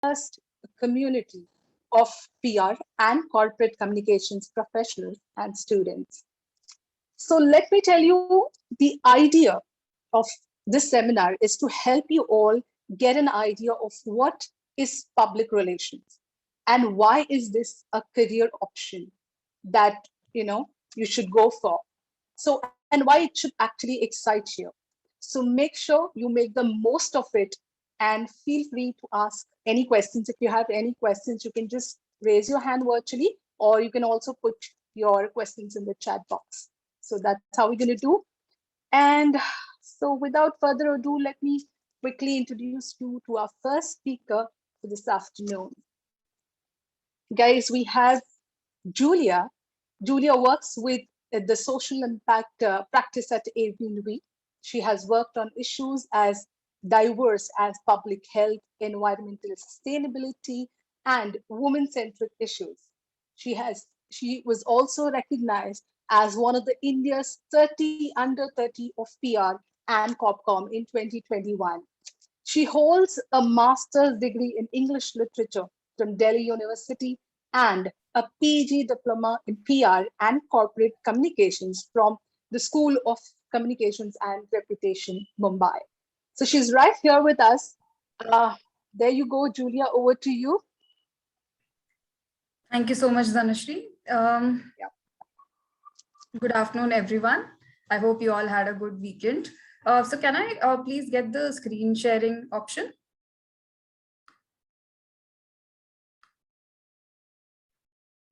first community of PR and corporate communications professionals and students. So let me tell you, the idea of this seminar is to help you all get an idea of what is public relations and why is this a career option that you should go for. So, and why it should actually excite you. So make sure you make the most of it and feel free to ask any questions. If you have any questions, you can just raise your hand virtually, or you can also put your questions in the chat box. So that's how we're going to do. And so without further ado, let me quickly introduce you to our first speaker for this afternoon. Guys, we have Julia. Julia works with the social impact practice at AVNV. She has worked on issues as diverse as public health, environmental sustainability, and women-centric issues. She was also recognized as one of the India's 30 under 30 of PR and Corpcom in 2021. She holds a master's degree in English literature from Delhi University and a PG diploma in PR and corporate communications from the School of Communications and Reputation, Mumbai. So she's right here with us. There you go, Julia, over to you. Thank you so much, Dhanashree. Good afternoon, everyone. I hope you all had a good weekend. So can I please get the screen sharing option?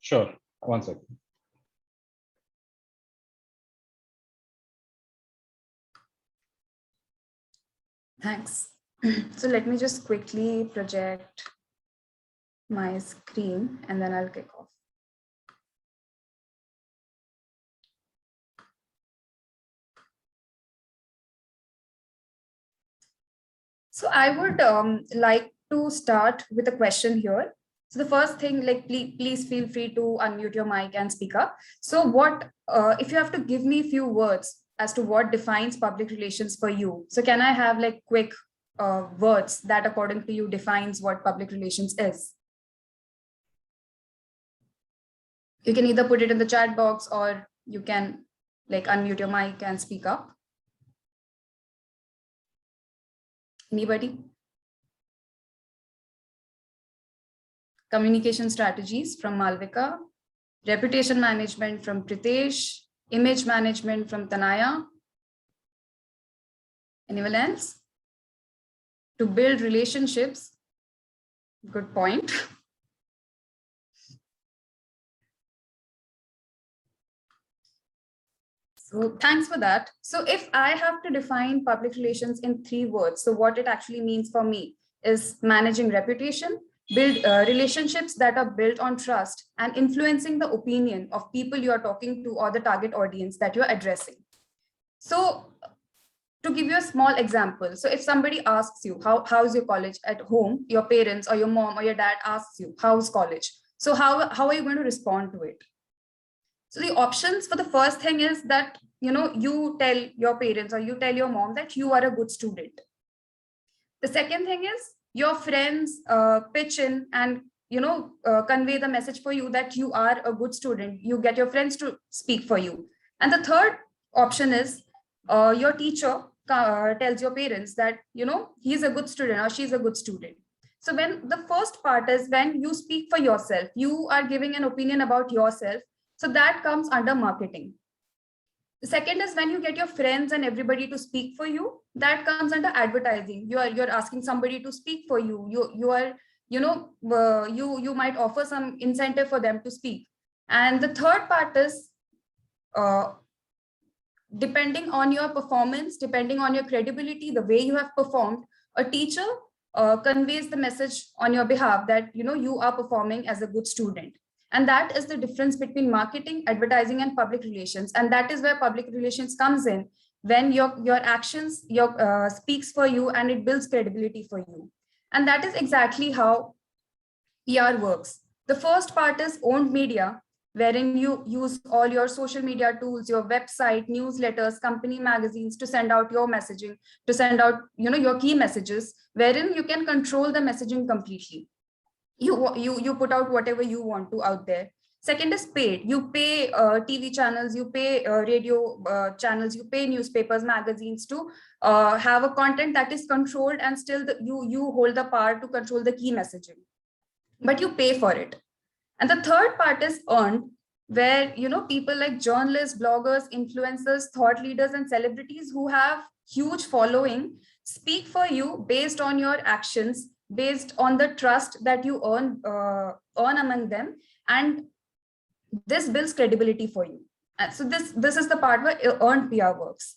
Sure, one second. Thanks. So let me just quickly project my screen and then I'll kick off. So I would like to start with a question here. So the first thing, like, please feel free to unmute your mic and speak up. So what, if you have to give me a few words as to what defines public relations for you. So can I have like quick words that according to you defines what public relations is? You can either put it in the chat box or you can like unmute your mic and speak up. Anybody? Communication strategies from Malvika, reputation management from Pritesh, image management from Tanaya. Anyone else? To build relationships. Good point. So thanks for that. So if I have to define public relations in 3 words, so what it actually means for me is managing reputation, build relationships that are built on trust, and influencing the opinion of people you are talking to or the target audience that you're addressing. So to give you a small example, so if somebody asks you, how's your college at home, your parents or your mom or your dad asks you, how's college? So how are you going to respond to it? So the options for the first thing is that, you tell your parents or you tell your mom that you are a good student. The second thing is your friends pitch in and, convey the message for you that you are a good student. You get your friends to speak for you. And the third option is your teacher tells your parents that, he's a good student or she's a good student. So when the first part is when you speak for yourself, you are giving an opinion about yourself. So that comes under marketing. The second is when you get your friends and everybody to speak for you, that comes under advertising. You're asking somebody to speak for you. You might offer some incentive for them to speak. And the third part is depending on your performance, depending on your credibility, the way you have performed, a teacher conveys the message on your behalf that, you are performing as a good student. And that is the difference between marketing, advertising, and public relations. And that is where public relations comes in, when your actions speaks for you and it builds credibility for you. And that is exactly how PR works. The first part is owned media, wherein you use all your social media tools, your website, newsletters, company magazines to send out your messaging, to send out your key messages, wherein you can control the messaging completely. you put out whatever you want to out there. Second is paid. You pay TV channels, you pay radio channels, you pay newspapers, magazines to have a content that is controlled, and still you hold the power to control the key messaging, but you pay for it. And the third part is earned, where people like journalists, bloggers, influencers, thought leaders, and celebrities who have huge following speak for you based on your actions, based on the trust that you earn among them, and this builds credibility for you. And so this is the part where earned PR works.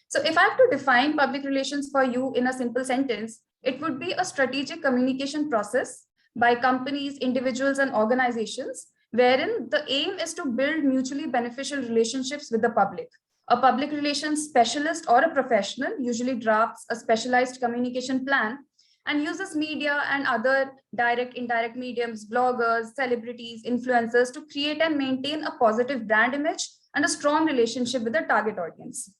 So if I have to define public relations for you in a simple sentence, it would be a strategic communication process by companies, individuals, and organizations, wherein the aim is to build mutually beneficial relationships with the public. A public relations specialist or a professional usually drafts a specialized communication plan and uses media and other direct, indirect mediums, bloggers, celebrities, influencers to create and maintain a positive brand image and a strong relationship with the target audience.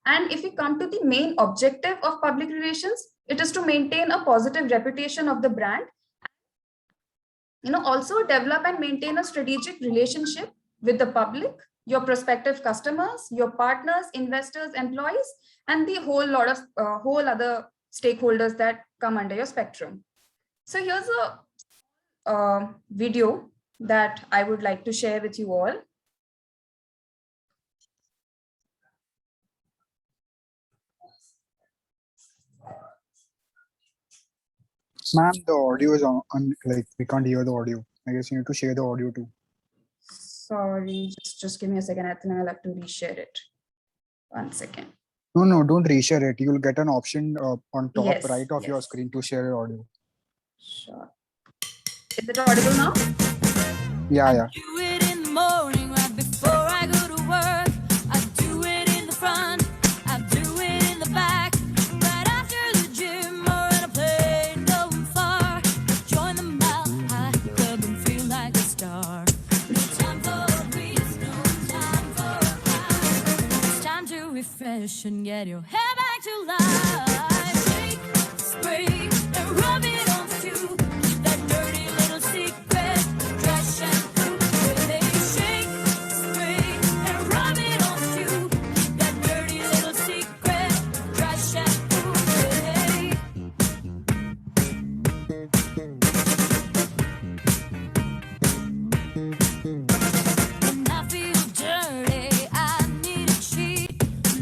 And if we come to the main objective of public relations, it is to maintain a positive reputation of the brand, also develop and maintain a strategic relationship with the public, your prospective customers, your partners, investors, employees, and the whole lot of whole other stakeholders that come under your spectrum. So here's a video that I would like to share with you all. Ma'am, the audio is on, like we can't hear the audio. I guess you need to share the audio too. Sorry, just give me a second. I think I'll have to reshare it. 1 second. No, don't reshare it. You'll get an option on top Yes, right of your yes. screen to share your audio. Sure. Is it audible now? Yeah. Do it in the morning right before I go to work. I do it in the front. I do it in the back. Right after the gym or in a plane going far. I join the Mile High Club and feel like a star. No time for a breeze, no time for a crowd. It's time to refresh and get your hair back to life. Shake, spray, and rub it on you. That dirty little secret, dry shampoo. They shake, spray, and rub it on you. That dirty little secret, dry shampoo. Hey. When I feel dirty, I need a cheat.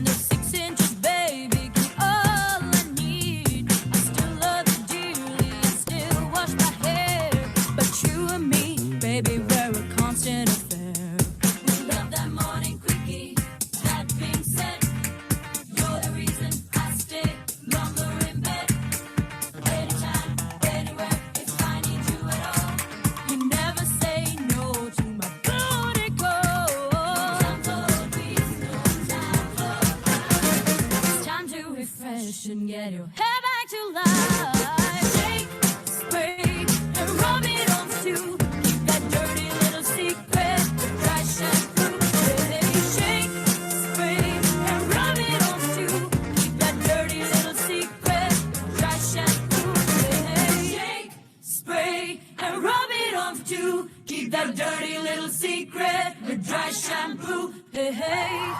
The 6 inches, baby, get all I need. I still love you dearly, I still wash my hair. But you and me, baby, we're a constant affair. We love that morning quickie. That being said, you're the reason I stay longer in bed. Anytime, anywhere, if I need you at all. You never say no to my booty call. No time for peace, no time for crowd. It's time to refresh and get your hair back to life. Shake, spray, and rub it on you. Keep that dirty little secret, dry shampoo. Hey, shake, spray, and rub it on you. Keep that dirty little secret, dry shampoo. Hey, shake, spray, and rub it on you. Keep that dirty little secret with dry shampoo. Hey.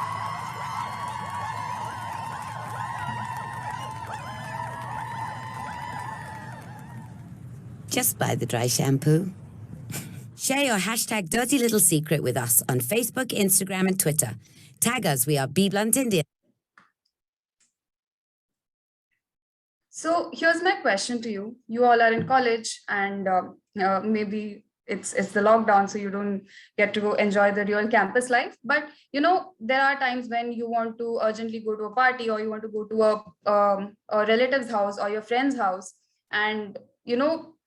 Just buy the dry shampoo. Share your hashtag dirty little secret with us on Facebook, Instagram, and Twitter. Tag us, we are Be Blunt India. So here's my question to you. You all are in college, and maybe it's the lockdown, so you don't get to enjoy the real campus life. But there are times when you want to urgently go to a party, or you want to go to a relative's house or your friend's house. And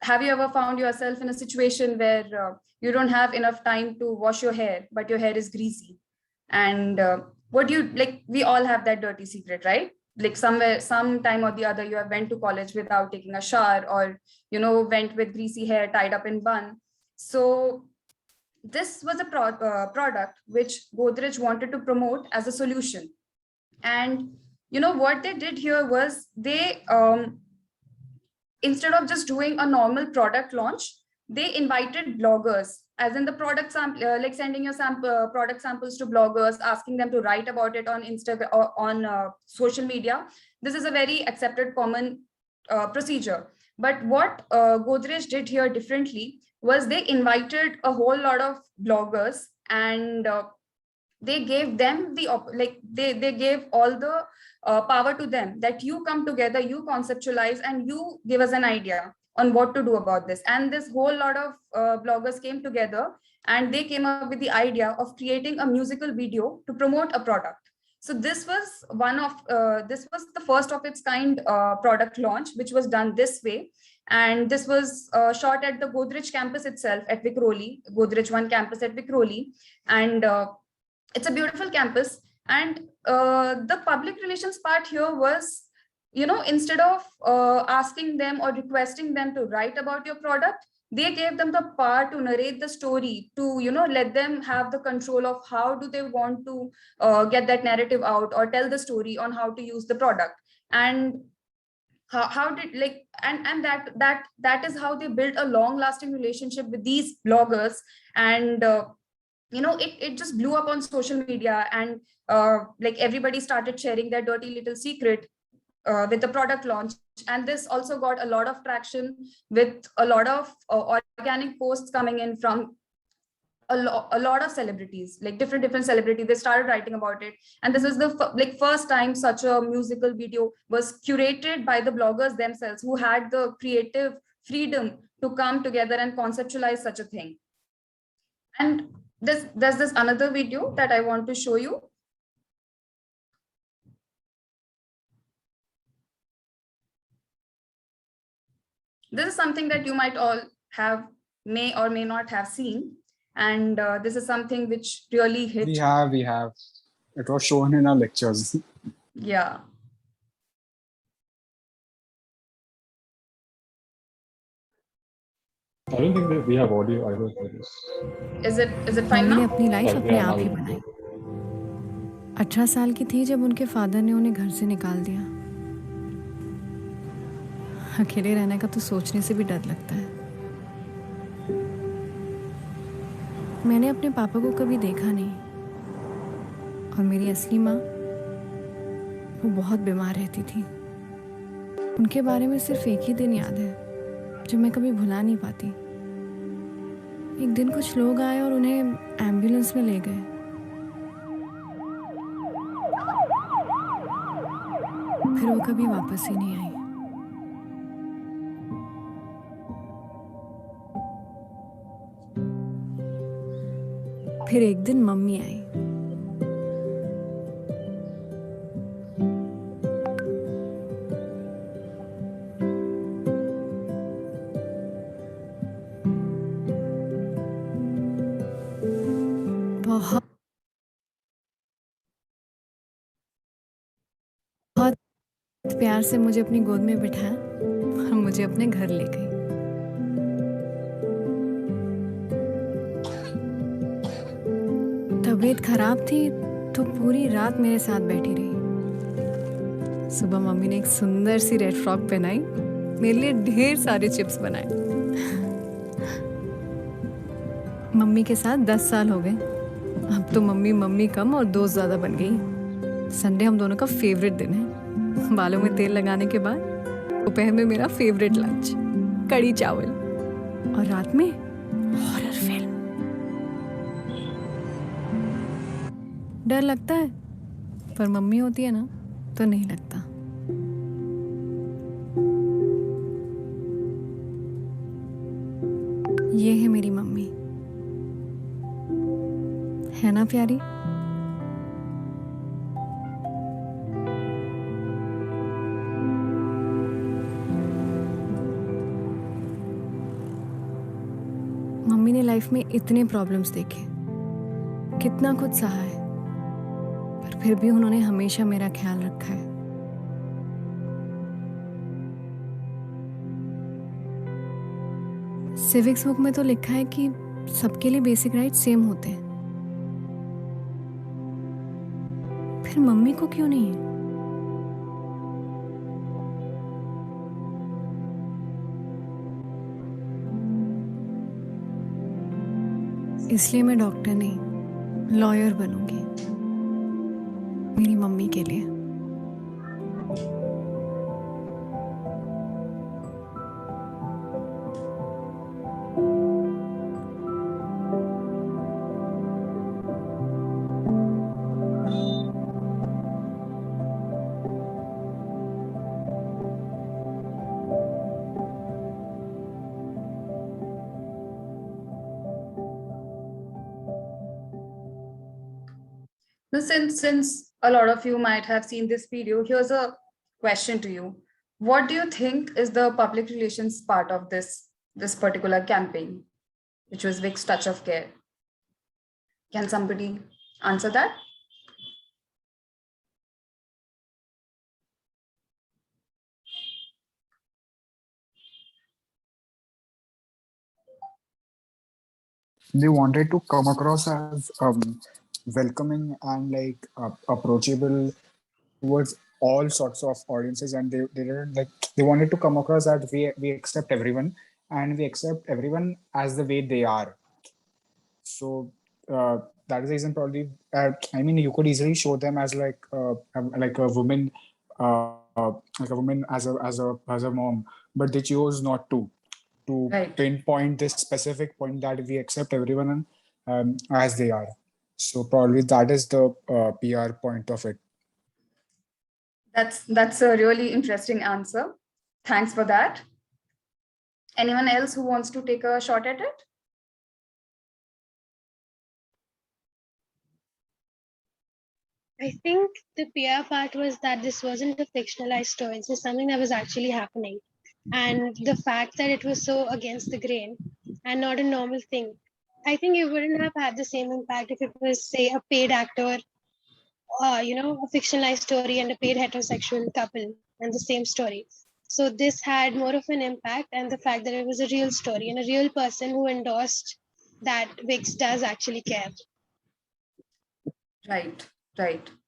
have you ever found yourself in a situation where you don't have enough time to wash your hair, but your hair is greasy? And what do you like? We all have that dirty secret, right? Like somewhere, some time or the other, you have went to college without taking a shower, or went with greasy hair tied up in bun. So this was a product which Godrej wanted to promote as a solution. And what they did here was they instead of just doing a normal product launch, they invited bloggers, as in the product sample, like sending your product samples to bloggers, asking them to write about it on Instagram or on social media. This is a very accepted common procedure. But what Godrej did here differently was they invited a whole lot of bloggers, and they gave them the they gave all the power to them, that you come together, you conceptualize, and you give us an idea on what to do about this. And this whole lot of bloggers came together, and they came up with the idea of creating a musical video to promote a product. So this was the first of its kind product launch, which was done this way. And this was shot at the Godrej campus itself at Vikhroli, Godrej 1 campus at Vikhroli. And it's a beautiful campus. And the public relations part here was, instead of asking them or requesting them to write about your product, they gave them the power to narrate the story, to let them have the control of how do they want to get that narrative out, or tell the story on how to use the product. And how did and that is how they built a long lasting relationship with these bloggers. And it just blew up on social media, and everybody started sharing their dirty little secret with the product launch. And this also got a lot of traction, with a lot of organic posts coming in from a lot of celebrities, like different celebrities. They started writing about it. And this is the first time such a musical video was curated by the bloggers themselves, who had the creative freedom to come together and conceptualize such a thing. And there's this another video that I want to show you. This is something that you might all may or may not have seen. And this is something which really hit. We have. It was shown in our lectures. Yeah. I don't think that we have audio either for this. Is it fine mummy ने now? अपनी life Sorry, अपने yeah, आप ही now- बनाई। 18 साल की थी जब उनके फादर ने उन्हें घर से निकाल दिया। अकेले रहने का तो सोचने से भी डर लगता है। मैंने अपने पापा को कभी देखा नहीं, और मेरी असली माँ वो बहुत बीमार रहती थी। उनके बारे में सिर्फ एक ही दिन याद है जो मैं कभी भुला नहीं पाती। एक दिन कुछ लोग आए और उन्हें एम्बुलेंस में ले गए। फिर वो कभी वापस ही नहीं आई। फिर एक दिन मम्मी आई। बहुत प्यार से मुझे अपनी गोद में बिठाया और मुझे अपने घर ले गई। तबीयत खराब थी तो पूरी रात मेरे साथ बैठी रही। सुबह मम्मी ने एक सुंदर सी रेड फ्रॉक पहनाई, मेरे लिए ढेर सारे चिप्स बनाए। मम्मी के साथ 10 साल हो गए। अब तो मम्मी कम और दोस्त ज्यादा बन गई। संडे हम दोनों का फेवरेट दिन है। बालों में तेल लगाने के बाद दोपहर में मेरा फेवरेट लंच कड़ी चावल, और रात में हॉरर फिल्म। डर लगता है, पर मम्मी होती है ना तो नहीं लगता। ये है मेरी मम्मी, है ना प्यारी? मम्मी ने लाइफ में इतने प्रॉब्लम्स देखे, कितना कुछ सहा है, पर फिर भी उन्होंने हमेशा मेरा ख्याल रखा है। सिविक्स बुक में तो लिखा है कि सबके लिए बेसिक राइट सेम होते हैं, फिर मम्मी को क्यों नहीं है? इसलिए मैं डॉक्टर नहीं, लॉयर बनूंगी, मेरी मम्मी के लिए। Now, since a lot of you might have seen this video, here's a question to you. What do you think is the public relations part of this particular campaign, which was Vic's Touch of Care? Can somebody answer that? They wanted to come across as welcoming and like approachable towards all sorts of audiences, and they didn't like, they wanted to come across that we accept everyone, and we accept everyone as the way they are. So that is the reason probably. I mean, you could easily show them as like a woman, like a woman as a mom, but they chose not to Right. pinpoint this specific point that we accept everyone as they are. So probably that is the PR point of it. That's a really interesting answer. Thanks for that. Anyone else who wants to take a shot at it? I think the PR part was that this wasn't a fictionalized story. This is something that was actually happening. And the fact that it was so against the grain and not a normal thing, I think it wouldn't have had the same impact if it was, say, a paid actor, a fictionalized story and a paid heterosexual couple and the same story. So this had more of an impact, and the fact that it was a real story and a real person who endorsed that Vix does actually care. Right.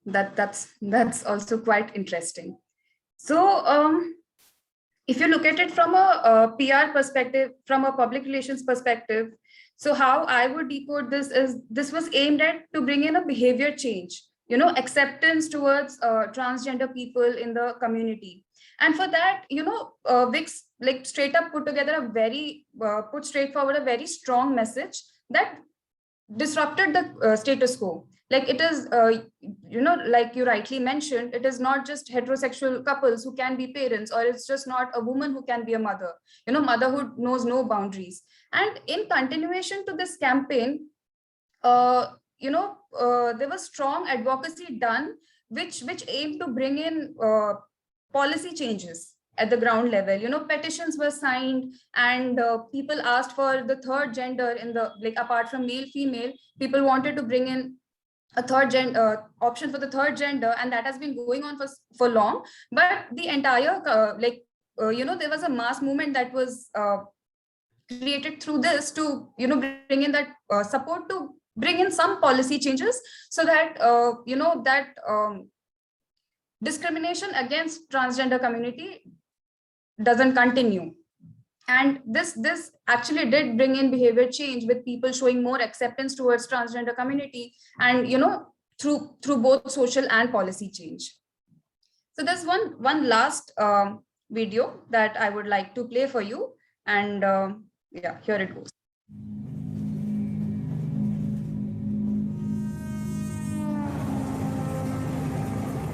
That's also quite interesting. So if you look at it from a PR perspective, from a public relations perspective, so how I would decode this is this was aimed at to bring in a behavior change, acceptance towards transgender people in the community. And for that, Vix like straight up put straight forward a very strong message that disrupted the status quo. Like it is, like you rightly mentioned, it is not just heterosexual couples who can be parents, or it's just not a woman who can be a mother. Motherhood knows no boundaries. And in continuation to this campaign, there was strong advocacy done, which aimed to bring in policy changes at the ground level. Petitions were signed, and people asked for the third gender in the, like, apart from male, female, people wanted to bring in a third option for the third gender, and that has been going on for long. But the entire there was a mass movement that was created through this to bring in that support to bring in some policy changes, so that discrimination against transgender community doesn't continue. And this actually did bring in behavior change, with people showing more acceptance towards transgender community, and through both social and policy change. So there's one last video that I would like to play for you, and yeah, here it goes.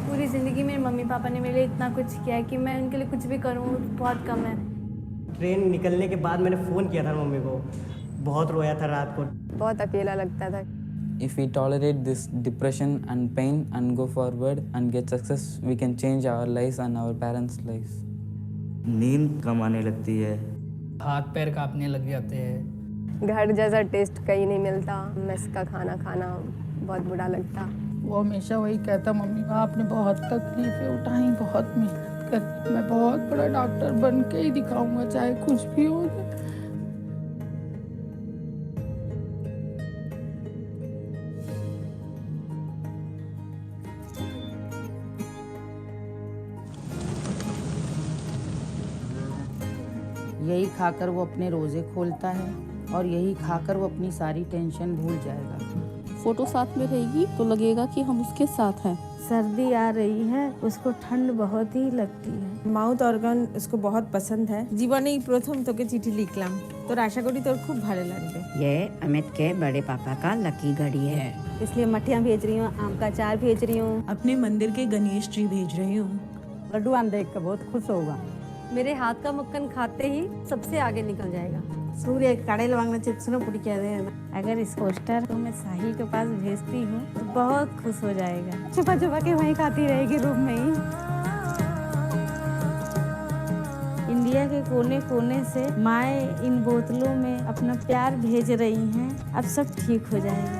पूरी ज़िंदगी मेरे mummy papa ने मेरे लिए इतना कुछ किया है कि मैं उनके लिए कुछ भी करूँ बहुत कम है। ट्रेन निकलने के बाद मैंने फ़ोन किया था मम्मी को, बहुत रोया था रात को, बहुत अकेला लगता था। If we tolerate this depression and pain and go forward and get success, we can change our lives and our parents' lives. नींद कम आने लगती है, हाथ पैर कांपने लग जाते हैं, घर जैसा टेस्ट कहीं नहीं मिलता, मेस का खाना खाना बहुत बुरा लगता। वो हमेशा वही कहता, मम्मी आपने बहुत तकलीफें उठाई, बहुत मेहनत कर, मैं बहुत बड़ा डॉक्टर बन के ही दिखाऊंगा, चाहे कुछ भी हो जाए। यही खाकर वो अपने रोजे खोलता है, और यही खाकर वो अपनी सारी टेंशन भूल जाएगा। फोटो साथ में रहेगी तो लगेगा कि हम उसके साथ हैं। सर्दी आ रही है, उसको ठंड बहुत ही लगती है। माउथ ऑर्गन उसको बहुत पसंद है। জীবনেই প্রথম তোকে চিঠি লিখলাম, তোর আশা করি তোর খুব ভালো লাগবে। ये अमित के बड़े पापा का लकी घड़ी है, इसलिए मठियाँ भेज रही हूँ, आम का अचार भेज रही हूँ। अपने मंदिर के गणेश जी भेज रही हूँ। लड्डू आम देख कर बहुत खुश होगा। मेरे हाथ का मक्खन खाते ही सबसे आगे निकल जाएगा। सूर्य कड़ाई वांगना चिप्स ना பிடிக்காது। अगर इस पोस्टर को मैं साहिल के पास भेजती हूँ तो बहुत खुश हो जाएगा। छुपा छुपा के वहीं खाती रहेगी रूम में ही। इंडिया के कोने कोने से माए इन बोतलों में अपना प्यार भेज रही हैं। अब सब ठीक हो जाएगा।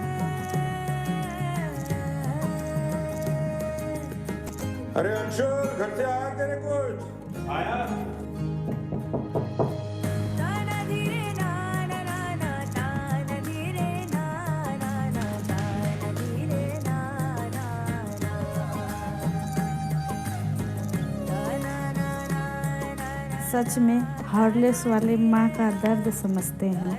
अरे अंशु, घर से आया तेरे कुछ? आया। सच में हार्टलेस वाले माँ का दर्द समझते हैं।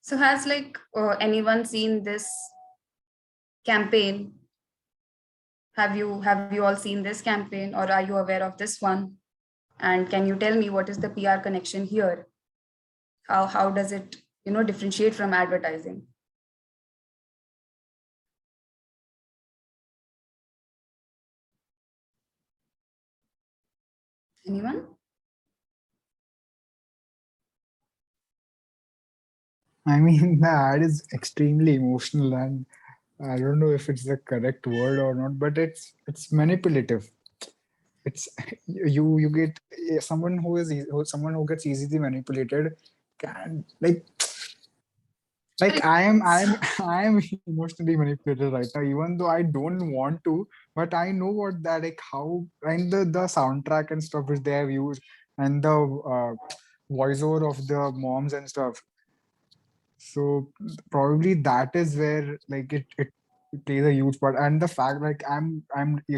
So has like anyone seen this campaign? Have you all seen this campaign, or are you aware of this one? And can you tell me what is the PR connection here? How does it, differentiate from advertising? Anyone? I mean, the ad is extremely emotional, and I don't know if it's the correct word or not, but it's manipulative. It's you get someone someone who gets easily manipulated can like I am emotionally manipulated right now, even though I don't want to, but I know what that like how, and the soundtrack and stuff which they have used, and the voiceover of the moms and stuff. So probably that is where like it plays a huge part, and the fact like I'm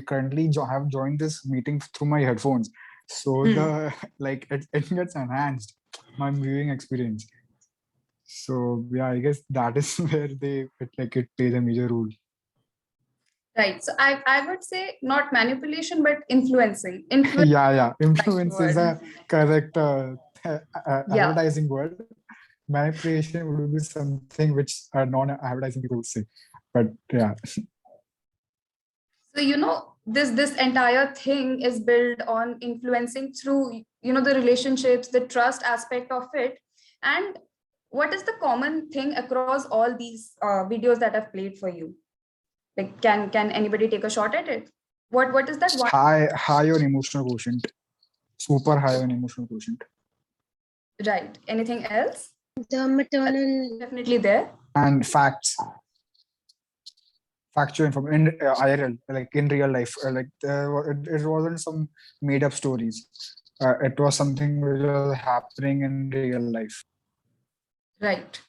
currently have joined this meeting through my headphones, so the like it gets enhanced my viewing experience. So yeah, I guess that is where it plays a major role. Right. So I would say not manipulation but influencing. Yeah, influence is a correct advertising word. Manipulation would be something which non-advertising people would say, but yeah. So this entire thing is built on influencing through the relationships, the trust aspect of it. And what is the common thing across all these videos that I've played for you? Like, can anybody take a shot at it? What is that one? High on emotional quotient, super high on emotional quotient. Right. Anything else? The maternal. Definitely there. And factual information in IRL, like in real life, it wasn't some made up stories. It was something which was happening in real life. Right.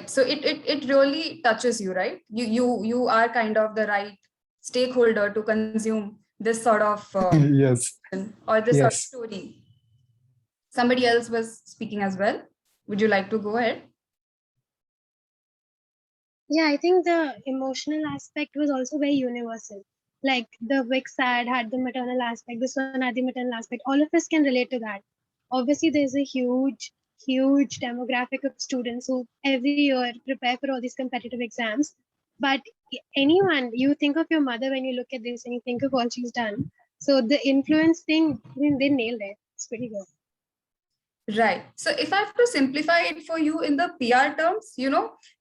So it really touches you, right? You are kind of the right stakeholder to consume this sort of yes, or this sort of story. Somebody else was speaking as well. Would you like to go ahead? Yeah, I think the emotional aspect was also very universal. Like the Wix ad had the maternal aspect, this one had the maternal aspect. All of us can relate to that. Obviously, there's a huge demographic of students who every year prepare for all these competitive exams. But anyone, you think of your mother when you look at this and you think of all she's done. So the influence thing, I mean, they nailed it. It's pretty good. Right. So if I have to simplify it for you in the PR terms,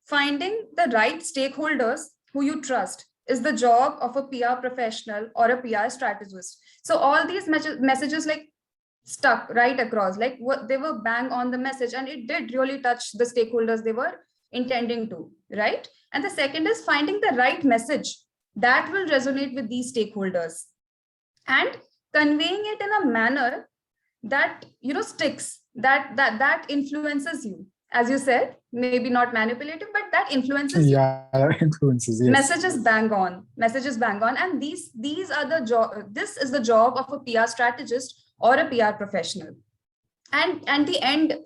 finding the right stakeholders who you trust is the job of a PR professional or a PR strategist. So all these messages like stuck right across, like what they were bang on the message, and it did really touch the stakeholders they were intending to, right? And the second is finding the right message that will resonate with these stakeholders and conveying it in a manner that sticks, that influences you. as you said, maybe not manipulative, but that influences you. Yeah, influences, yes. Messages bang on, and these are the job. This is the job of a PR strategist or a PR professional. And the end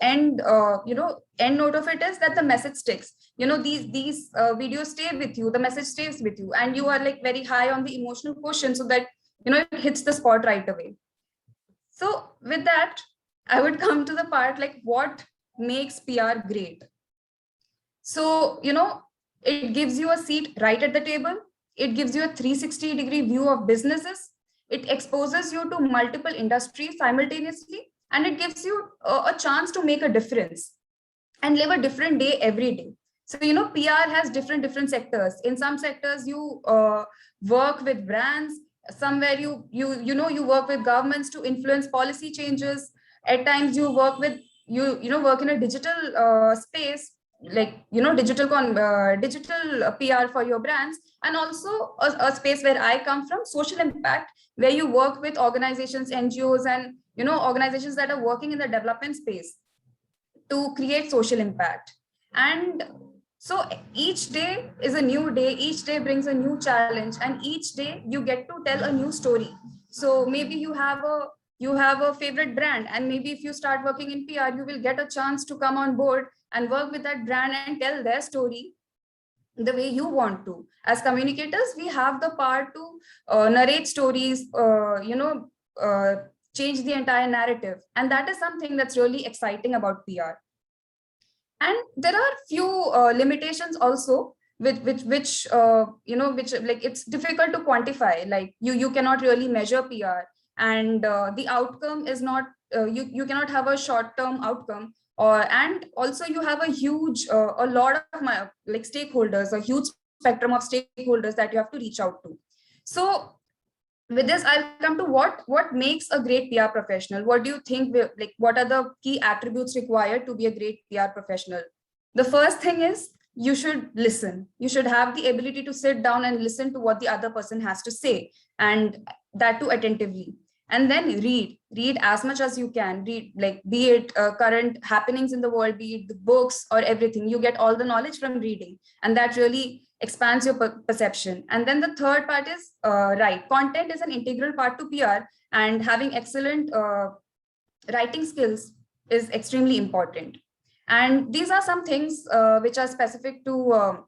note of it is that the message sticks. These videos stay with you, the message stays with you, and you are like very high on the emotional quotient, so that it hits the spot right away. So with that, I would come to the part like what makes PR great. So it gives you a seat right at the table. It gives you a 360-degree view of businesses. It exposes you to multiple industries simultaneously, and it gives you a chance to make a difference and live a different day every day. So PR has different sectors. In some sectors you work with brands, somewhere you work with governments to influence policy changes. At times you work with work in a digital space, like digital PR for your brands. And also a space where I come from, social impact, where you work with organizations, NGOs, and organizations that are working in the development space to create social impact. And so each day is a new day, each day brings a new challenge, and each day you get to tell a new story. So maybe you have a favorite brand, and maybe if you start working in PR, you will get a chance to come on board and work with that brand and tell their story the way you want to. As communicators, we have the power to narrate stories, change the entire narrative, and that is something that's really exciting about PR. And there are few limitations also, which like it's difficult to quantify. Like you cannot really measure PR, and the outcome is not you cannot have a short-term outcome. And also you have a lot of stakeholders, a huge spectrum of stakeholders that you have to reach out to. So with this, I'll come to what makes a great PR professional. What do you think? What are the key attributes required to be a great PR professional? The first thing is you should listen. You should have the ability to sit down and listen to what the other person has to say, and that too attentively. And then read as much as you can. Read, like, be it current happenings in the world, be it the books or everything. You get all the knowledge from reading, and that really expands your perception. And then the third part is write. Content is an integral part to PR, and having excellent writing skills is extremely important. And these are some things which are specific to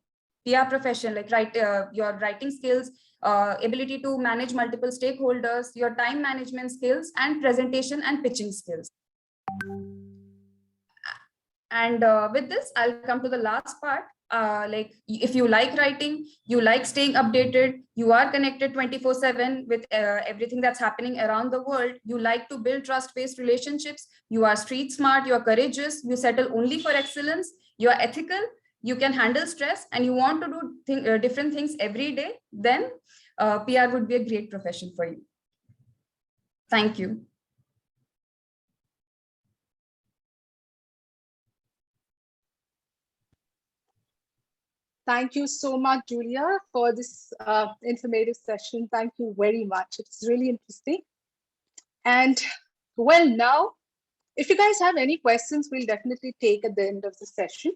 PR profession, like your writing skills, ability to manage multiple stakeholders, your time management skills, and presentation and pitching skills. And with this, I'll come to the last part. Like, if you like writing, you like staying updated, you are connected 24/7 with everything that's happening around the world, you like to build trust-based relationships, you are street smart, you are courageous, you settle only for excellence, you are ethical, you can handle stress, and you want to do different things every day, then PR would be a great profession for you. Thank you. Thank you so much, Julia, for this informative session. Thank you very much. It's really interesting. And well, now, if you guys have any questions, we'll definitely take at the end of the session.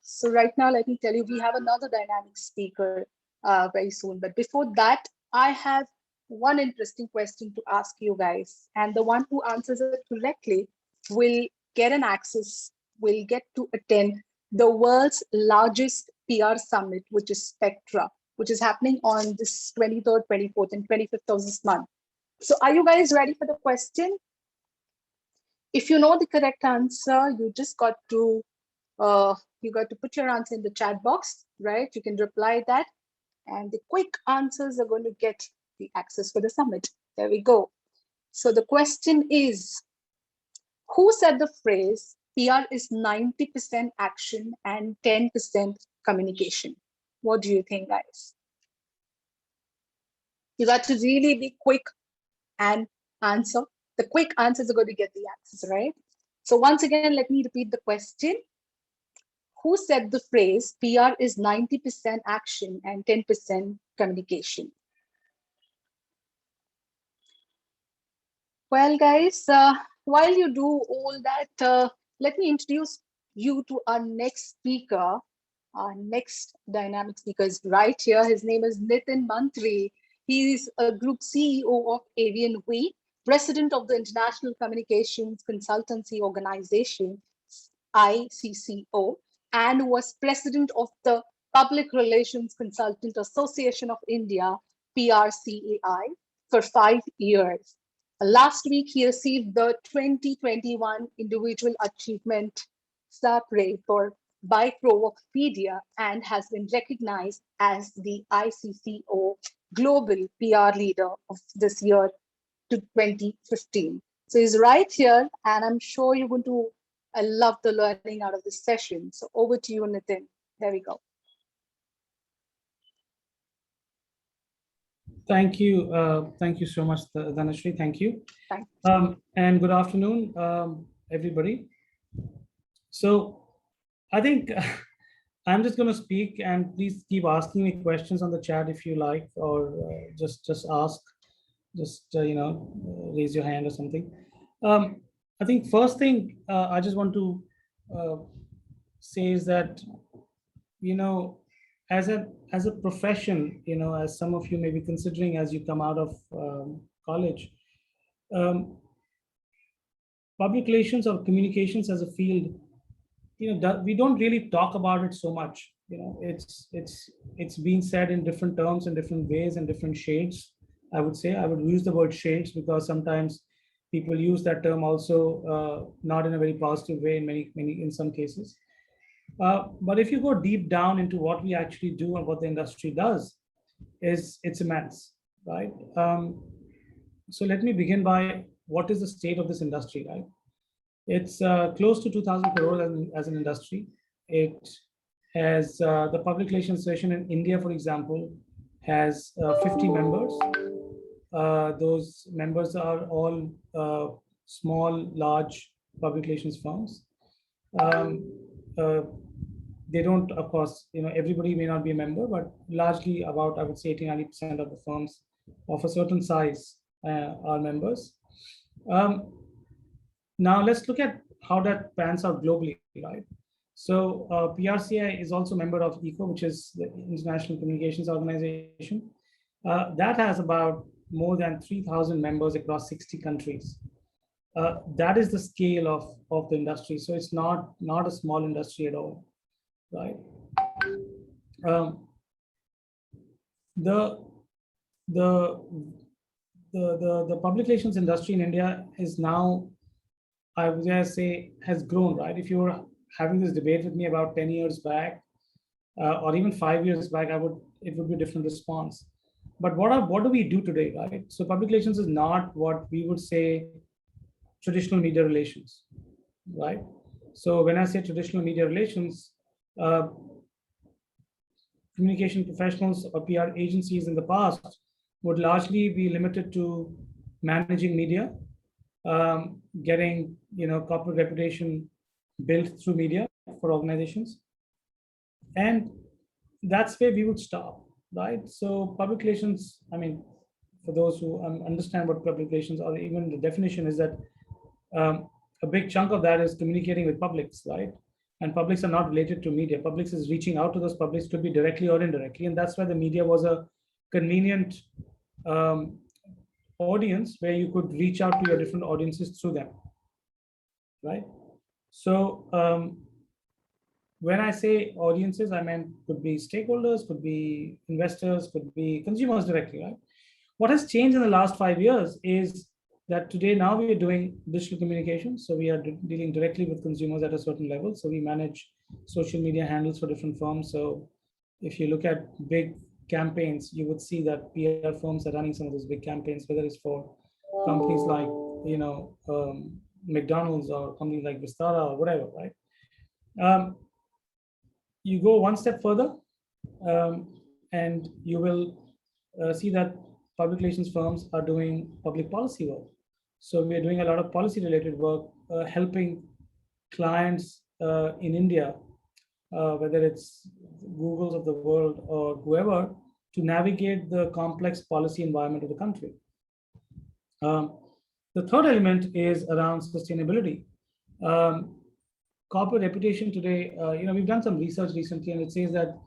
So right now, let me tell you, we have another dynamic speaker very soon. But before that, I have one interesting question to ask you guys. And the one who answers it correctly will get an access, will get to attend the world's largest PR summit, which is Spectra, which is happening on this 23rd, 24th, and 25th of this month. So are you guys ready for the question? If you know the correct answer, you just got to put your answer in the chat box, right? You can reply that, and the quick answers are going to get the access for the summit. There we go. So the question is, who said the phrase, PR is 90% action and 10% communication? What do you think, guys? You got to really be quick and answer. The quick answers are going to get the access, right? So once again, let me repeat the question. Who said the phrase, PR is 90% action and 10% communication? Well, guys, while you do all that, let me introduce you to our next speaker. Our next dynamic speaker is right here. His name is Nitin Mantri. He is a group CEO of Avian We, president of the International Communications Consultancy Organization, ICCO, and was president of the Public Relations Consultant Association of India, PRCAI, for 5 years. Last week, he received the 2021 Individual Achievement SAPRE for by Provopedia and has been recognized as the ICCO Global PR Leader of this year to 2015. So he's right here, and I'm sure you're going to love the learning out of this session. So over to you, Nitin. There we go. Thank you. Thank you so much, Dhanashree. Thank you. Thanks. And good afternoon, everybody. So I think I'm just going to speak, and please keep asking me questions on the chat if you like, or just ask, raise your hand or something. I think first thing I just want to say is that, as a profession, as some of you may be considering as you come out of college, public relations or communications as a field, we don't really talk about it so much. It's been said in different terms, in different ways, and different shades. I would say I would use the word shades because sometimes people use that term also not in a very positive way in some cases. But if you go deep down into what we actually do and what the industry does, it's immense, right? So let me begin by what is the state of this industry, right? It's close to 2,000 crores as an industry. It has the public relations association in India, for example, has 50 members. Those members are all small, large public relations firms. They don't, of course, everybody may not be a member, but largely about, I would say 80-90% of the firms of a certain size are members. Now let's look at how that pans out globally, right? So PRCI is also a member of ECO, which is the International Communications Organization. That has about more than 3,000 members across 60 countries. That is the scale of the industry. So it's not a small industry at all, right? The public relations industry in India is now, I would say, has grown, right? If you were having this debate with me about 10 years back, or even 5 years back, it would be a different response. But what do we do today, right? So public relations is not what we would say traditional media relations, right? So when I say traditional media relations, communication professionals or PR agencies in the past would largely be limited to managing media, getting corporate reputation built through media for organizations, and that's where we would stop, right? So public relations, I mean, for those who understand what public relations or even the definition is that a big chunk of that is communicating with publics, right? And publics are not related to media. Publics is reaching out to those publics, could be directly or indirectly, and that's why the media was a convenient audience where you could reach out to your different audiences through them, right? So when I say audiences, I mean could be stakeholders, could be investors, could be consumers directly, right? What has changed in the last 5 years is that today now we are doing digital communication. So we are dealing directly with consumers at a certain level. So we manage social media handles for different firms. So if you look at big campaigns, you would see that PR firms are running some of those big campaigns, whether it's for companies like McDonald's or companies like Vistara or whatever, right? You go one step further, and you will see that public relations firms are doing public policy work. So we are doing a lot of policy related work, helping clients in India, whether it's Googles of the world or whoever, to navigate the complex policy environment of the country. The third element is around sustainability. corporate reputation today, we've done some research recently, and it says that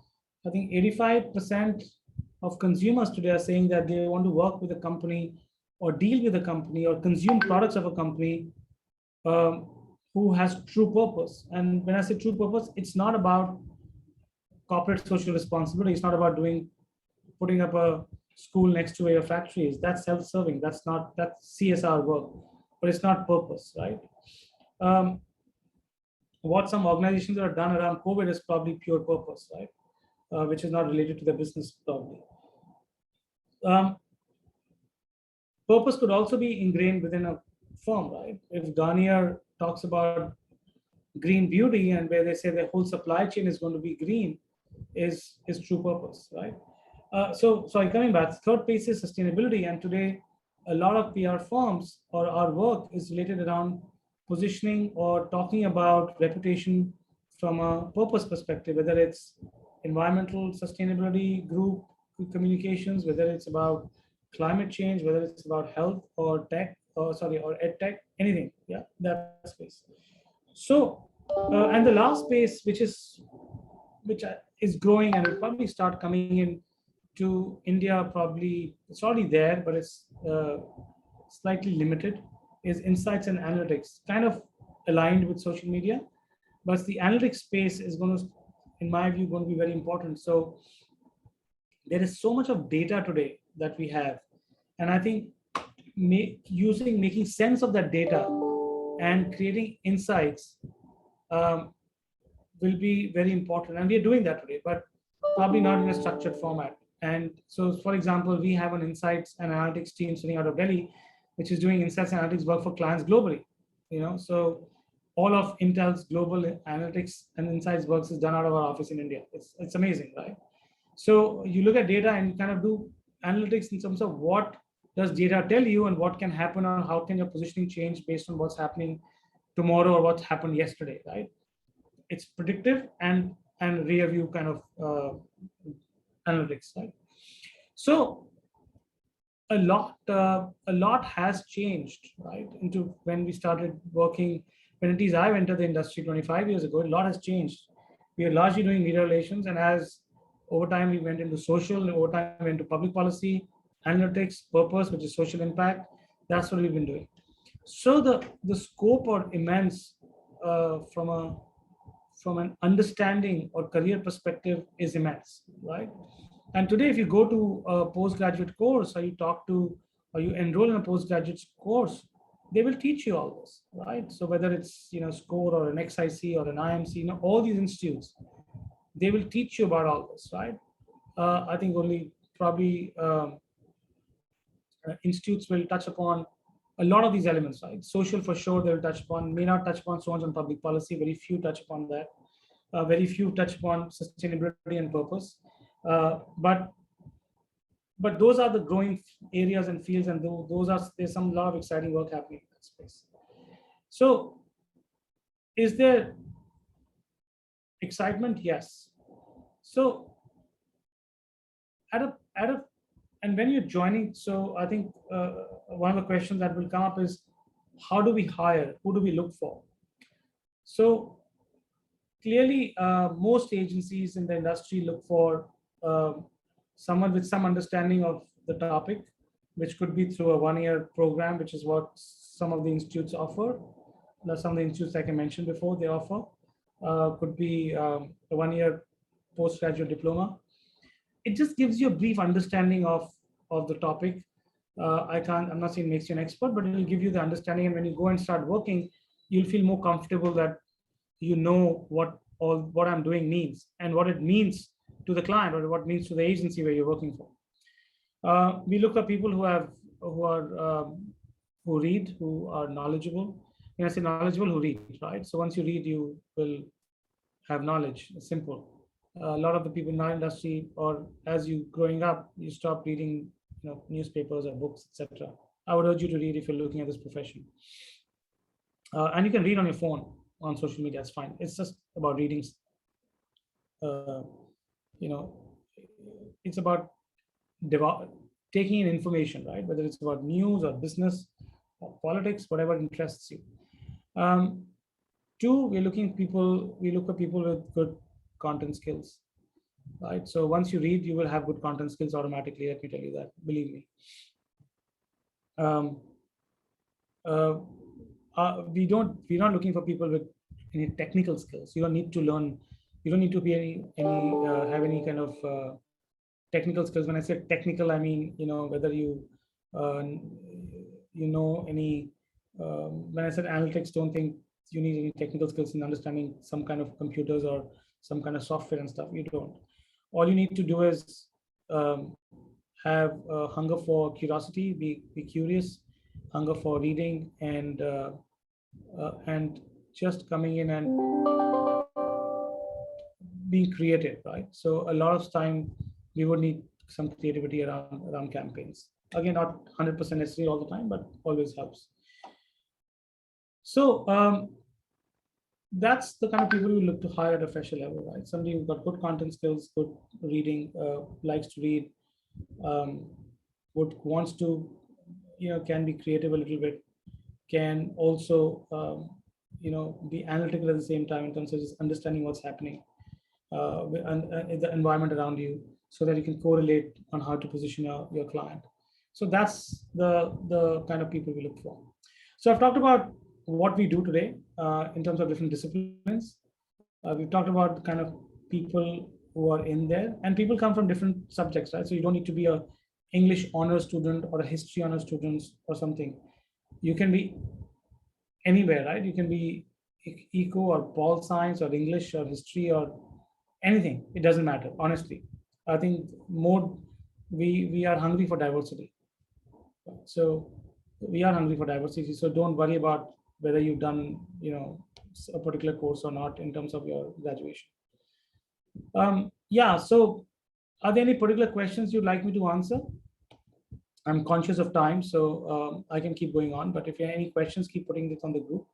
I think 85% of consumers today are saying that they want to work with a company or deal with a company or consume products of a company who has true purpose. And when I say true purpose, it's not about corporate social responsibility. It's not about putting up a school next to where your factory is. That's self-serving. That's CSR work, but it's not purpose, right? What some organizations have done around COVID is probably pure purpose, right? Which is not related to their business probably. Purpose could also be ingrained within a firm, right? If Garnier talks about green beauty and where they say the whole supply chain is going to be green, is true purpose, right? Sorry, coming back, third piece is sustainability. And today, a lot of PR firms or our work is related around positioning or talking about reputation from a purpose perspective, whether it's environmental sustainability, group communications, whether it's about climate change, whether it's about health or tech, or ed tech, anything, yeah, that space. So, and the last space, which is growing and will probably start coming in to India, probably it's already there, but it's slightly limited, is insights and analytics, kind of aligned with social media, but the analytics space is going to, in my view, going to be very important. So there is so much of data today that we have, and I think making sense of that data and creating insights will be very important, and we are doing that today, but probably not in a structured format. And so, for example, we have an insights and analytics team sitting out of Delhi, which is doing insights and analytics work for clients globally. So all of Intel's global analytics and insights works is done out of our office in India. It's amazing, right? So you look at data and kind of do analytics in terms of what does data tell you and what can happen, or how can your positioning change based on what's happening tomorrow or what's happened yesterday, right? It's predictive and rear view kind of analytics, right? So a lot has changed, right? Into when we started working, when it is I entered the industry 25 years ago, a lot has changed. We are largely doing media relations, and as over time we went into social, over time we went into public policy, analytics, purpose, which is social impact. That's what we've been doing. So the scope or immense from an understanding or career perspective is immense, right? And today, if you go to a postgraduate course, or you enroll in a postgraduate course, they will teach you all this, right? So whether it's SCORE or an XIC or an IMC, all these institutes, they will teach you about all this, right? I think only probably institutes will touch upon a lot of these elements, right? Social for sure, they will touch upon, may not touch upon so much on public policy, very few touch upon that. Very few touch upon sustainability and purpose. But those are the growing areas and fields, and there's a lot of exciting work happening in that space. So is there excitement? Yes. So and when you're joining, so I think one of the questions that will come up is, how do we hire? Who do we look for? So clearly, most agencies in the industry look for someone with some understanding of the topic, which could be through a one-year program, which is what some of the institutes offer. Some of the institutes, like I mentioned before, they offer. Could be a one-year postgraduate diploma. It just gives you a brief understanding of the topic. I'm not saying it makes you an expert, but it will give you the understanding. And when you go and start working, you'll feel more comfortable that you know what I'm doing means, and what it means to the client, or what it means to the agency where you're working for. We look at people who read, who are knowledgeable. When I say knowledgeable, who read, right? So once you read, you will have knowledge. It's simple. A lot of the people in our industry, or as you growing up, you stop reading newspapers or books, etc. I would urge you to read if you're looking at this profession. And you can read on your phone, on social media, it's fine. It's just about reading. It's about taking in information, right? Whether it's about news or business or politics, whatever interests you. Two, we look at people with good content skills, right? So once you read, you will have good content skills automatically. Let me tell you that, believe me. We're not looking for people with any technical skills. You don't need to learn. You don't need to be have any kind of technical skills. When I say technical, I mean, whether you know any. When I said analytics, don't think you need any technical skills in understanding some kind of computers or some kind of software and stuff. You don't. All you need to do is have a hunger for curiosity, be curious, hunger for reading, and just coming in and being creative, right? So a lot of time we would need some creativity around campaigns. Again, not 100% necessary all the time, but always helps. So that's the kind of people we look to hire at a fresher level, right? Somebody who's got good content skills, good reading, likes to read, wants to, can be creative a little bit, can also, be analytical at the same time in terms of just understanding what's happening in the environment around you, so that you can correlate on how to position your client. So that's the kind of people we look for. So I've talked about what we do today in terms of different disciplines. We've talked about the kind of people who are in there, and people come from different subjects, right? So you don't need to be a English honors student or a history honors student or something. You can be anywhere, right? You can be eco or pol science or English or history or anything. It doesn't matter, honestly. I think we are hungry for diversity. So we are hungry for diversity. So don't worry about whether you've done, a particular course or not in terms of your graduation. Yeah. So are there any particular questions you'd like me to answer? I'm conscious of time, so I can keep going on. But if you have any questions, keep putting this on the group.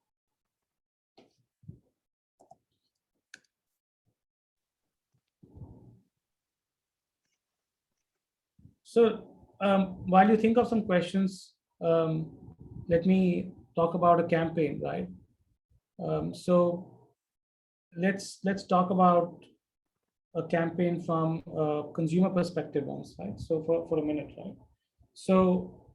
So while you think of some questions, let me talk about a campaign, right? So let's talk about a campaign from a consumer perspective once, right? So for a minute, right? So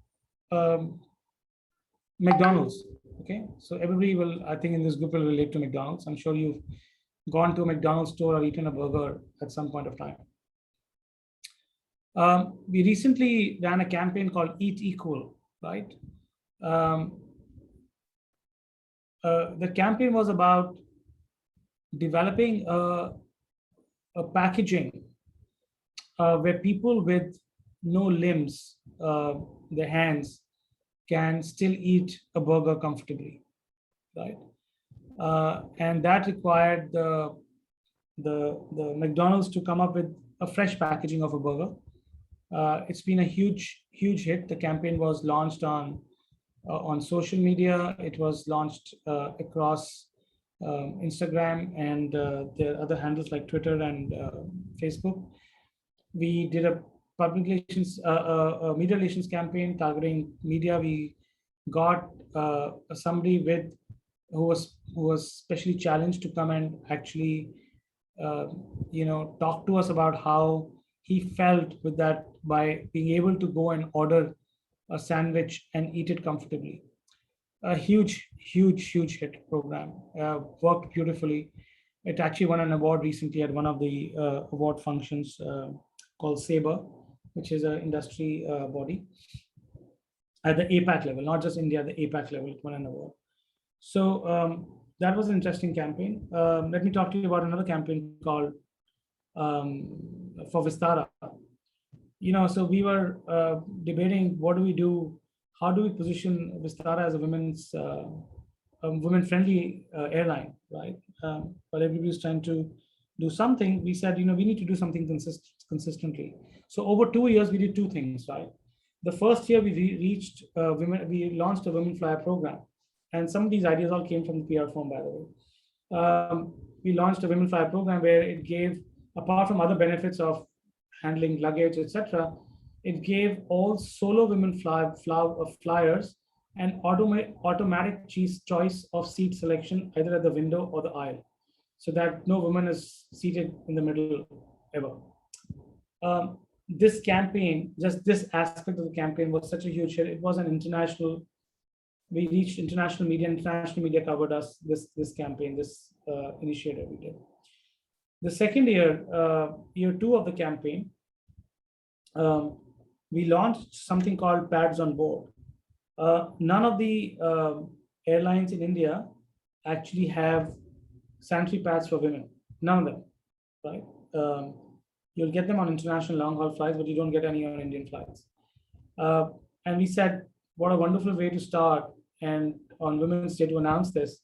McDonald's, okay? So everybody will, I think in this group, will relate to McDonald's. I'm sure you've gone to a McDonald's store or eaten a burger at some point of time. We recently ran a campaign called Eat Equal, right? The campaign was about developing a packaging where people with no limbs, their hands, can still eat a burger comfortably, right? And that required the McDonald's to come up with a fresh packaging of a burger. It's been a huge hit. The campaign was launched on social media. It was launched across Instagram and their other handles like Twitter and Facebook. We did a public relations, a media relations campaign targeting media. We got somebody who was specially challenged to come and actually, talk to us about how he felt with that by being able to go and order a sandwich and eat it comfortably. A huge hit program, worked beautifully. It actually won an award recently at one of the award functions called Sabre, which is an industry body at the APAC level, not just India, the APAC level. It won an award. So that was an interesting campaign. Let me talk to you about another campaign called for Vistara. So we were debating what do we do, how do we position Vistara as a women-friendly airline, right? But everybody was trying to do something. We said, we need to do something consistently. So over 2 years, we did two things, right? The first year we launched a Women Flyer program. And some of these ideas all came from the PR firm, by the way. We launched a Women Flyer program where it gave, apart from other benefits of handling luggage, etc., it gave all solo women flyers and automatic choice of seat selection either at the window or the aisle, so that no woman is seated in the middle ever. This campaign, just this aspect of the campaign, was such a huge hit. It was an international. We reached international media. International media covered us. This campaign, this initiative we did. The second year, year 2 of the campaign, we launched something called Pads on Board. None of the airlines in India actually have sanitary pads for women. None of them, right? You'll get them on international long-haul flights, but you don't get any on Indian flights. And we said, what a wonderful way to start. And on Women's Day to announce this,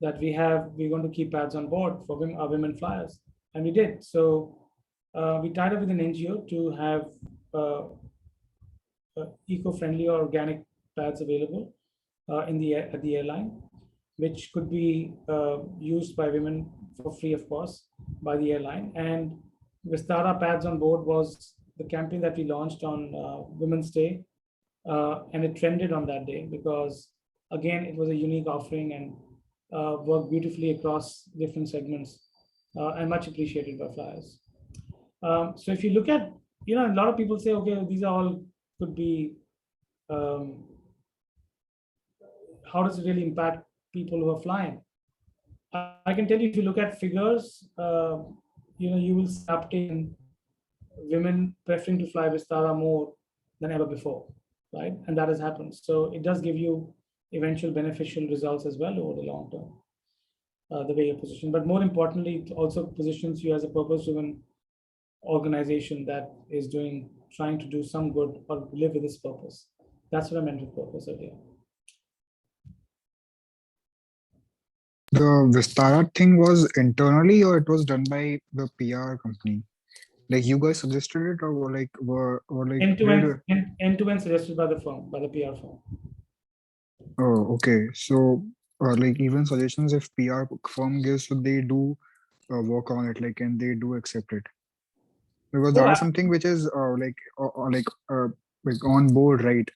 that we're going to keep pads on board for our women flyers. And we did. So we tied up with an NGO to have eco-friendly or organic pads available at the airline, which could be used by women for free, of course, by the airline. And Vistara Pads on Board was the campaign that we launched on Women's Day, and it trended on that day because, again, it was a unique offering and worked beautifully across different segments and much appreciated by flyers. So if you look at, a lot of people say, okay, these are all could be, how does it really impact people who are flying? I can tell you, if you look at figures, you will see uptake in women preferring to fly Vistara more than ever before, right? And that has happened. So it does give you eventual beneficial results as well over the long term, the way you're positioned. But more importantly, it also positions you as a purpose-driven organization that is trying to do some good or live with this purpose. That's what I meant with purpose earlier. The Vistara thing was internally, or it was done by the PR company? Like you guys suggested it, or like end-to-end suggested by the firm, by the PR firm. Oh, okay. So like even suggestions if PR firm gives, so they do work on it, like, and they do accept it, because that is something which is like on board, right?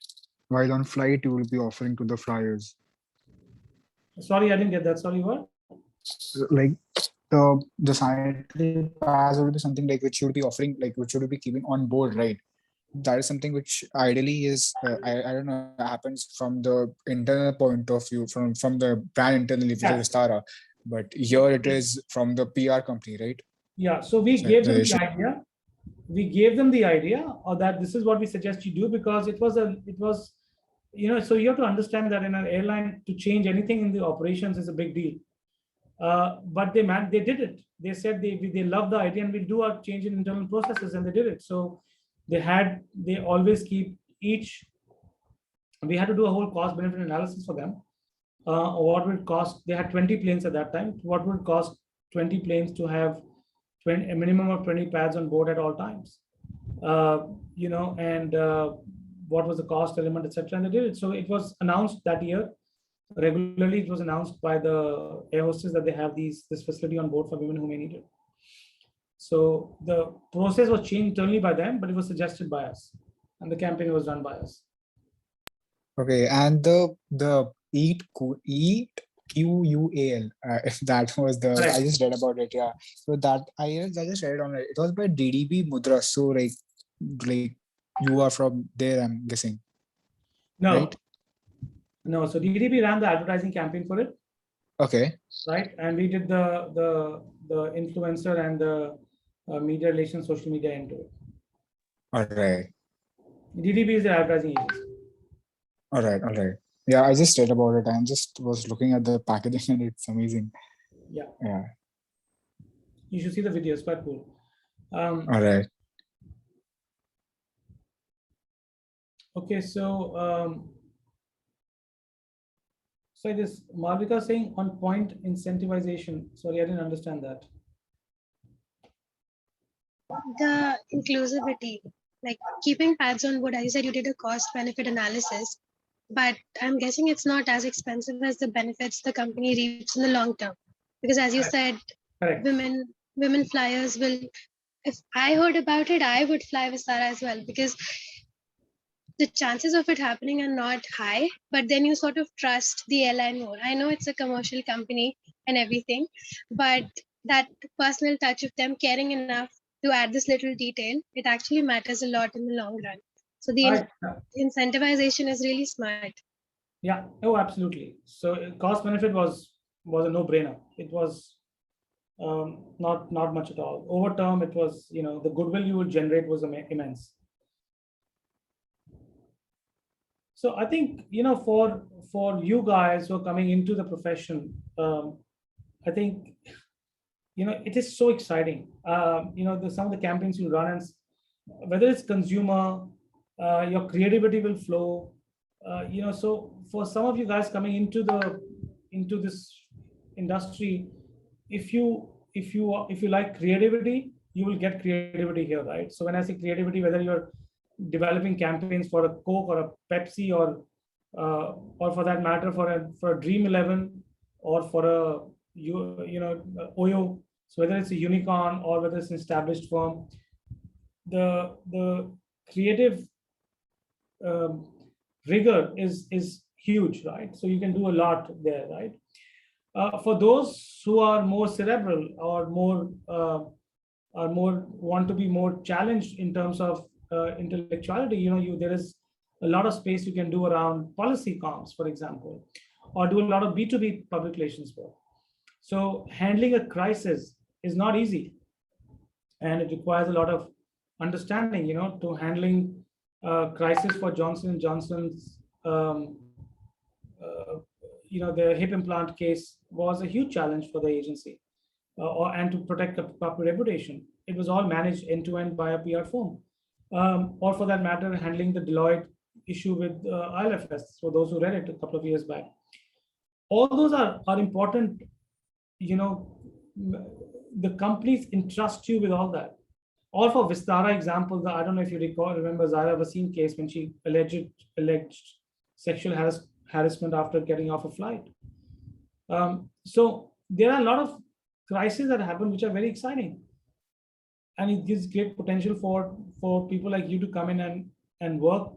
While on flight, you will be offering to the flyers. Sorry, I didn't get that. Sorry, what? Like the sanitary pads will be something like which you will be offering, like which you will be keeping on board, right? That is something which ideally is I don't know, happens from the internal point of view, from the brand internally, which is Vistara, but here it is from the PR company, right? Yeah. So we gave them the idea. We gave them the idea, or that this is what we suggest you do, because it was so you have to understand that in an airline, to change anything in the operations is a big deal. But they did it. They said they love the idea and we'll do our change in internal processes, and they did it. So they always keep each. We had to do a whole cost benefit analysis for them. What would cost? They had 20 planes at that time. What would cost 20 planes to have a minimum of 20 pads on board at all times? And what was the cost element, etc. And they did it. So it was announced that year. Regularly, it was announced by the air hostess that they have this facility on board for women who may need it. So the process was changed internally by them, but it was suggested by us, and the campaign was done by us. Okay, and the eat QUAL, if that was the I just read about it, yeah. So that I just read on it. It was by DDB Mudra. So like you are from there, I'm guessing. No. Right? No, so DDB ran the advertising campaign for it. Okay. Right, and we did the influencer and the media relations, social media into it. All right. DDB is the advertising agency. All right. Yeah, I just read about it. I just was looking at the packaging and it's amazing. Yeah. Yeah. You should see the video. It's quite cool. All right. Okay, so this Malvika saying on point incentivization. Sorry, I didn't understand that. The inclusivity, like keeping pads on board, as you said, you did a cost benefit analysis, but I'm guessing it's not as expensive as the benefits the company reaps in the long term. Because as you said, women flyers will, if I heard about it, I would fly Vistara as well, because the chances of it happening are not high, but then you sort of trust the airline more. I know it's a commercial company and everything, but that personal touch of them caring enough to add this little detail, it actually matters a lot in the long run. So the incentivization is really smart. Yeah, oh, absolutely. So cost benefit was a no-brainer. It was not much at all. Over term, it was, the goodwill you would generate was immense. So I think, for you guys who are coming into the profession, I think, it is so exciting. Some of the campaigns you run, and whether it's consumer, your creativity will flow. So for some of you guys coming into this industry, if you like creativity, you will get creativity here, right? So when I say creativity, whether you're developing campaigns for a Coke or a Pepsi, or for that matter for a Dream 11, or for a Oyo, so whether it's a unicorn or whether it's an established firm, the creative rigor is huge, right? So you can do a lot there, right? For those who are more cerebral, or more want to be more challenged in terms of intellectuality, there is a lot of space you can do around policy comms, for example, or do a lot of B2B public relations work. So handling a crisis is not easy, and it requires a lot of understanding, to handling crisis for Johnson & Johnson's, the hip implant case was a huge challenge for the agency, and to protect the public reputation. It was all managed end to end by a PR firm, or for that matter, handling the Deloitte issue with ILFS, for those who read it a couple of years back. All those are important. The companies entrust you with all that. Or for Vistara example, I don't know if you remember Zara Wasim case, when she alleged sexual harassment after getting off a flight. So there are a lot of crises that happen which are very exciting, and it gives great potential for people like you to come in and work.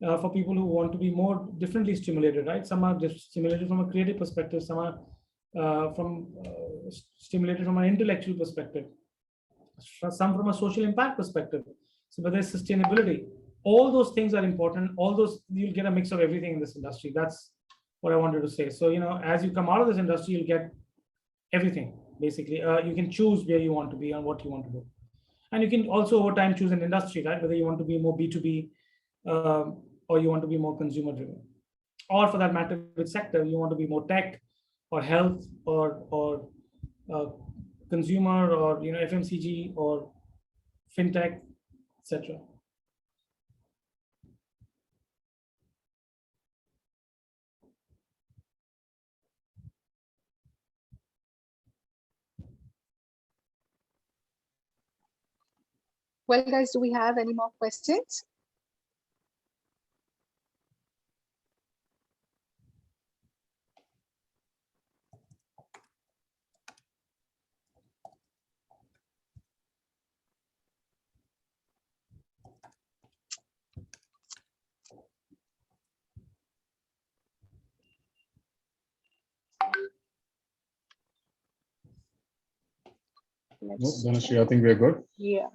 For people who want to be more differently stimulated, right? Some are stimulated from a creative perspective, some are stimulated from an intellectual perspective, some from a social impact perspective. So whether it's sustainability, all those things are important. All those, you'll get a mix of everything in this industry. That's what I wanted to say. So, as you come out of this industry, you'll get everything, basically. You can choose where you want to be and what you want to do. And you can also over time choose an industry, right? Whether you want to be more B2B, or you want to be more consumer driven, or for that matter, with sector, you want to be more tech or health, or consumer, or FMCG, or fintech, etc. Well, guys, do we have any more questions? No, Dhanashree, I think we're good. Yeah,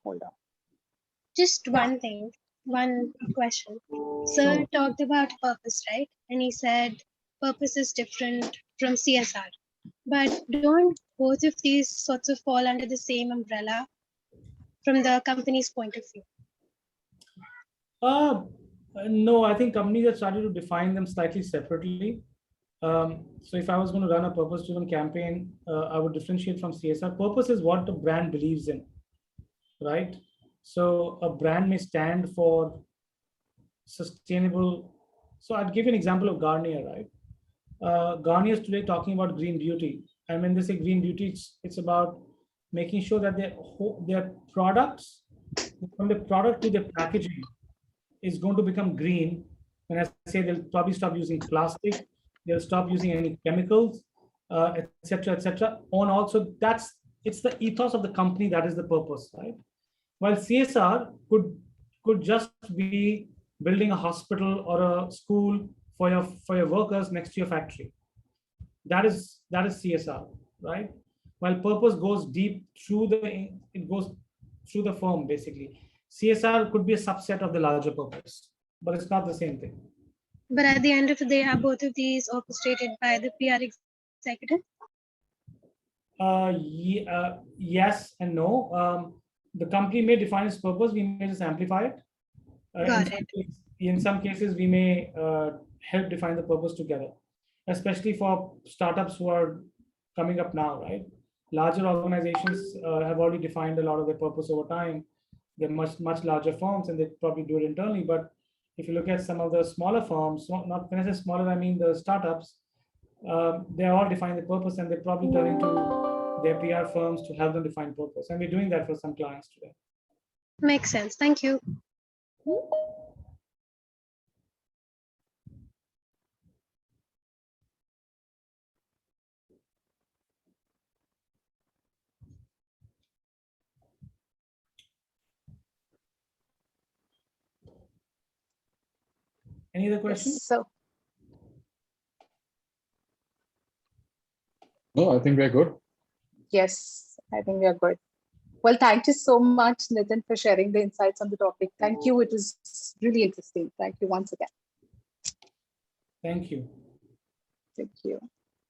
hold on. Just one thing, one question. Sir talked about purpose, right? And he said purpose is different from CSR. But don't both of these sorts of fall under the same umbrella from the company's point of view? No, I think companies have started to define them slightly separately. So if I was going to run a purpose-driven campaign, I would differentiate from CSR. Purpose is what the brand believes in, right? So a brand may stand for sustainable. So I'd give you an example of Garnier, right? Garnier is today talking about green beauty. And when they say green beauty, it's about making sure that their products, from the product to the packaging, is going to become green. When I say they'll probably stop using plastic, they'll stop using any chemicals, etc., etc. On also, it's the ethos of the company, that is the purpose, right? While CSR could just be building a hospital or a school for your workers next to your factory. That is CSR, right? While purpose goes deep through it goes through the firm basically. CSR could be a subset of the larger purpose, but it's not the same thing. But at the end of the day, are both of these orchestrated by the PR executive? Yes and no. The company may define its purpose. We may just amplify it. Got it. In some cases, we may help define the purpose together, especially for startups who are coming up now, right? Larger organizations have already defined a lot of their purpose over time. They're much larger firms, and they probably do it internally. But if you look at some of the smaller firms, not when I say smaller, I mean the startups, they all define the purpose, and they probably turn into their PR firms to help them define purpose. And we're doing that for some clients today. Makes sense. Thank you. Any other questions? So, No, I think we're good. yes, I think we are good. Well, thank you so much, Nitin, for sharing the insights on the topic. Thank you. It was really interesting. Thank you once again. Thank you. Thank you.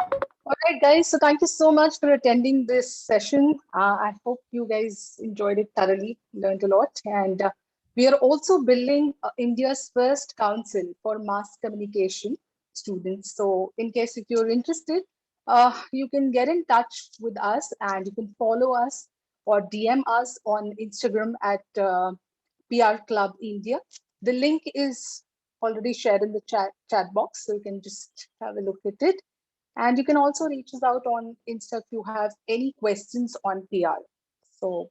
All right, guys. So thank you so much for attending this session. I hope you guys enjoyed it thoroughly, learned a lot. And we are also building India's first council for mass communication students. So in case if you're interested, you can get in touch with us and you can follow us or DM us on Instagram at PR Club India. The link is already shared in the chat box, so you can just have a look at it. And you can also reach us out on Insta if you have any questions on PR. So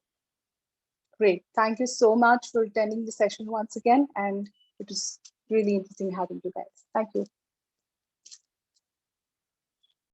great. Thank you so much for attending the session once again. And it was really interesting having you guys. Thank you.